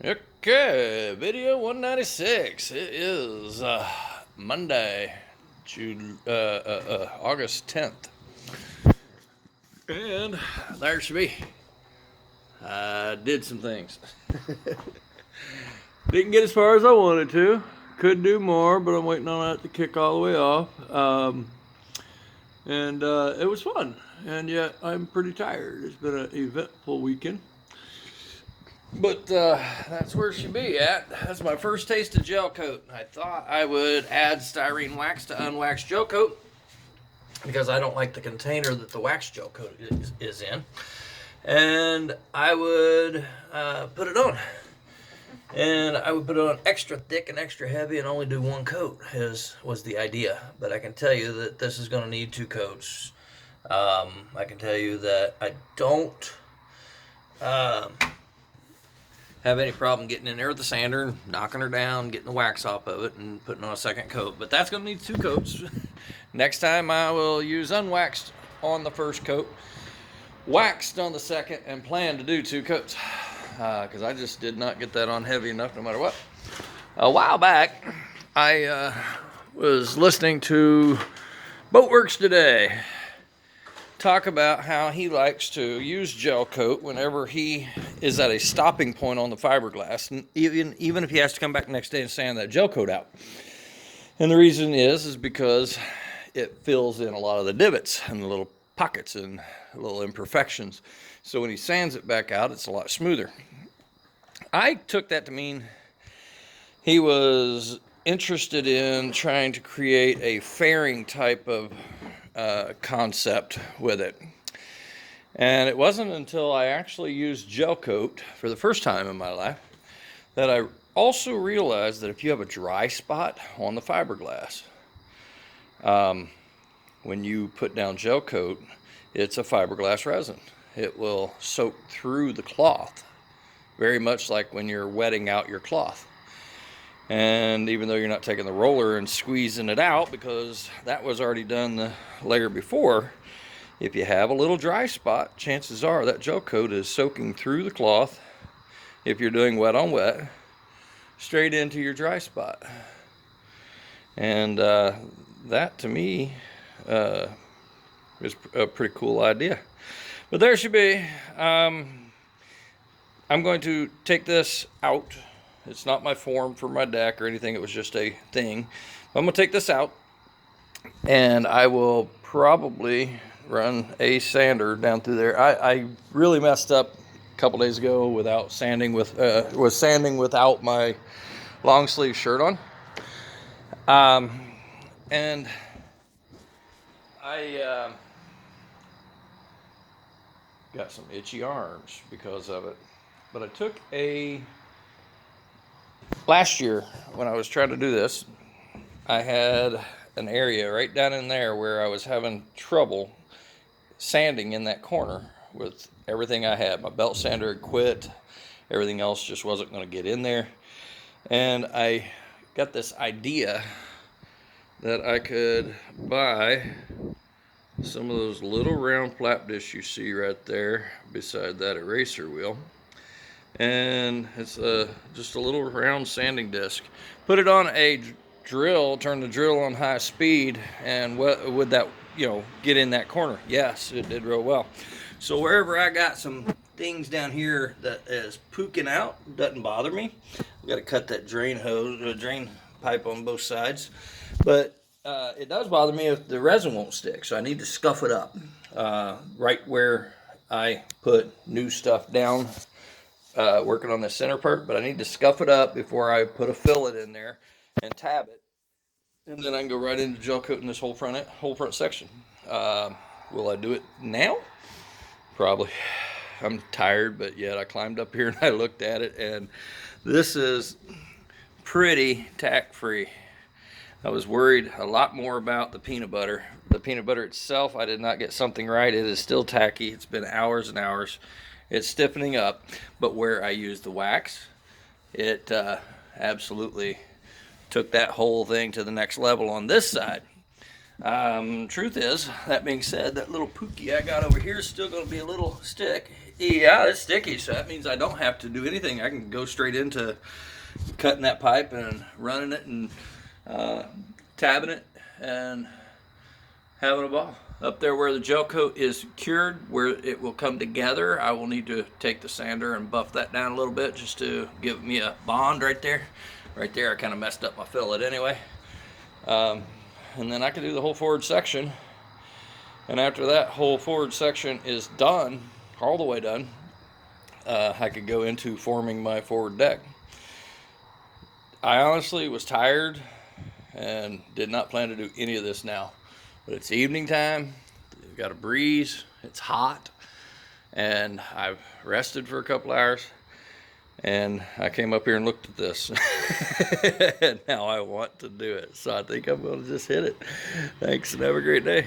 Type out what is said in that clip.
Okay, video 196. It is Monday, August 10th. And there she be. I did some things. Didn't get as far as I wanted to. Could do more, but I'm waiting on that to kick all the way off. And it was fun. And yet I'm pretty tired. It's been an eventful weekend. But that's where she be at. That's my first taste of gel coat. I thought I would add styrene wax to unwaxed gel coat because I don't like the container that the wax gel coat is in. And I would put it on. And I would put it on extra thick and extra heavy and only do one coat was the idea. But I can tell you that this is going to need two coats. I can tell you that I don't have any problem getting in there with the sander and knocking her down, getting the wax off of it, and putting on a second coat. But that's going to need two coats. Next time I will use unwaxed on the first coat, waxed on the second, and plan to do two coats. Because I just did not get that on heavy enough no matter what. A while back, I was listening to Boatworks Today talk about how he likes to use gel coat whenever he is at a stopping point on the fiberglass, and even if he has to come back the next day and sand that gel coat out. And the reason is because it fills in a lot of the divots and the little pockets and little imperfections. So when he sands it back out, it's a lot smoother. I took that to mean he was interested in trying to create a fairing type of concept with it. And it wasn't until I actually used gel coat for the first time in my life that I also realized that if you have a dry spot on the fiberglass, when you put down gel coat, it's a fiberglass resin. It will soak through the cloth, very much like when you're wetting out your cloth. And even though you're not taking the roller and squeezing it out because that was already done the layer before, if you have a little dry spot, chances are that gel coat is soaking through the cloth, if you're doing wet on wet, straight into your dry spot. And that to me is a pretty cool idea. But there she be. I'm going to take this out. It's not my form for my deck or anything. It was just a thing. I'm going to take this out, and I will probably run a sander down through there. I really messed up a couple days ago without sanding was sanding without my long sleeve shirt on. And I got some itchy arms because of it. But I took last year when I was trying to do this, I had an area right down in there where I was having trouble sanding in that corner with everything I had. My belt sander had quit. Everything else just wasn't going to get in there. And I got this idea that I could buy some of those little round flap discs you see right there beside that eraser wheel. And it's just a little round sanding disc. Put it on a drill, turn the drill on high speed, and would that, get in that corner? Yes, it did real well. So wherever I got some things down here that is pooking out, doesn't bother me. I've got to cut that drain pipe on both sides. But it does bother me if the resin won't stick, so I need to scuff it up right where I put new stuff down. Working on the center part, but I need to scuff it up before I put a fillet in there and tab it, and then I can go right into gel coating this whole front section. Will I do it now? Probably. I'm tired, but yet I climbed up here and I looked at it, and this is pretty tack free. I was worried a lot more about the peanut butter. The peanut butter itself, I did not get something right. It is still tacky. It's been hours and hours. It's stiffening up, but where I used the wax, it absolutely took that whole thing to the next level on this side. Truth is, that being said, that little pookie I got over here is still going to be a little stick Yeah, it's sticky, so that means I don't have to do anything. I can go straight into cutting that pipe and running it and uh, tabbing it and having a ball. Up there where the gel coat is cured, where it will come together, I will need to take the sander and buff that down a little bit just to give me a bond right there. Right there, I kind of messed up my fillet anyway. And then I can do the whole forward section. And after that whole forward section is done, all the way done, I could go into forming my forward deck. I honestly was tired and did not plan to do any of this now. But it's evening time, we've got a breeze, it's hot, and I've rested for a couple hours, and I came up here and looked at this. And now I want to do it. So I think I'm going to just hit it. Thanks, and have a great day.